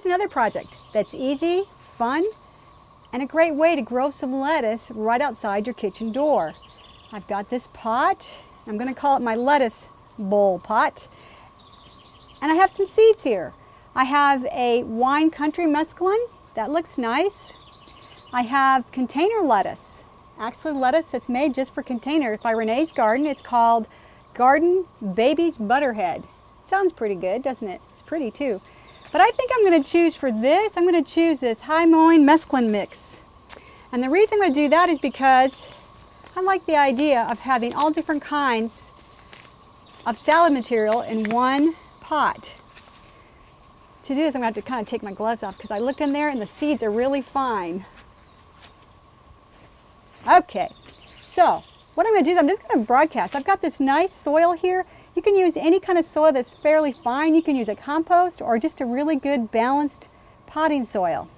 here's another project that's easy, fun, and a great way to grow some lettuce right outside your kitchen door. I've got this pot. I'm going to call it my lettuce bowl pot. And I have some seeds here. I have a wine country mesclun. That looks nice. I have container lettuce. Actually, lettuce that's made just for containers by Renee's Garden. It's called Garden Baby's Butterhead. Sounds pretty good, doesn't it? It's pretty too. But I think I'm going to choose for this, I'm going to choose this high moin mesclun mix. And the reason I'm going to do that is because I like the idea of having all different kinds of salad material in one pot. To do this, I'm going to have to kind of take my gloves off because I looked in there and the seeds are really fine. Okay, so what I'm going to do is I'm just going to broadcast. I've got this nice soil here. You can use any kind of soil that's fairly fine. You can use a compost or just a really good balanced potting soil.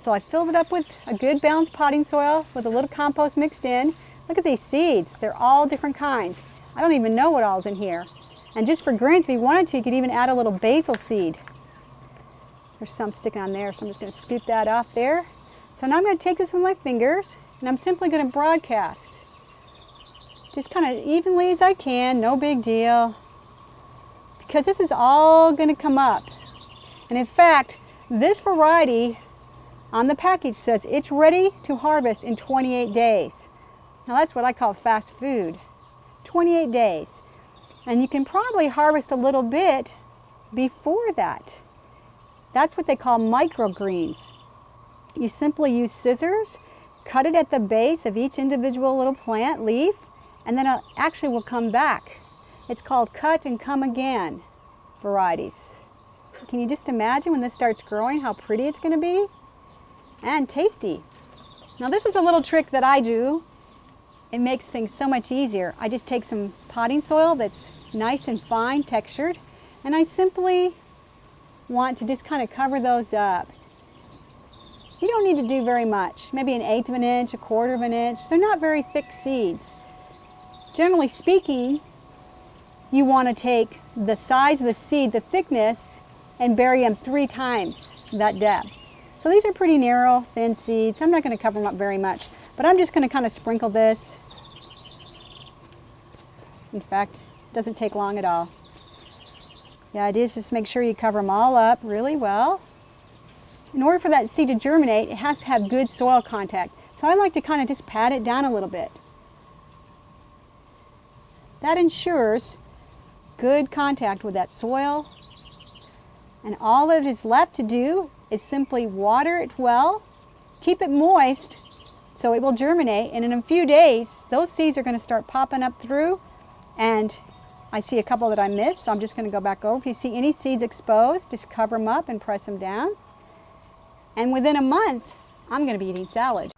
So I filled it up with a good balanced potting soil with a little compost mixed in. Look at these seeds. They're all different kinds. I don't even know what all's in here. And just for greens, if you wanted to, you could even add a little basil seed. There's some sticking on there, so I'm just going to scoop that off there. So now I'm going to take this with my fingers and I'm simply going to broadcast. Just kind of evenly as I can, no big deal. Because this is all going to come up. And in fact, this variety on the package says it's ready to harvest in 28 days. Now that's what I call fast food. 28 days. And you can probably harvest a little bit before that. That's what they call microgreens. You simply use scissors, cut it at the base of each individual little plant leaf, and then it actually will come back. It's called cut and come again varieties. Can you just imagine when this starts growing how pretty it's going to be? And tasty. Now this is a little trick that I do. It makes things so much easier. I just take some potting soil that's nice and fine textured, and I simply want to just kind of cover those up. You don't need to do very much, maybe 1/8 of an inch, 1/4 of an inch. They're not very thick seeds. Generally speaking, you want to take the size of the seed, the thickness, and bury them 3 times that depth. So these are pretty narrow, thin seeds. I'm not going to cover them up very much, but I'm just going to kind of sprinkle this. In fact, it doesn't take long at all. The idea is just make sure you cover them all up really well. In order for that seed to germinate, it has to have good soil contact. So I like to kind of just pat it down a little bit. That ensures good contact with that soil. And all that is left to do is simply water it well, keep it moist so it will germinate, and in a few days those seeds are going to start popping up through, and I see a couple that I missed, so I'm just going to go back over. If you see any seeds exposed, just cover them up and press them down. And within a month, I'm going to be eating salad.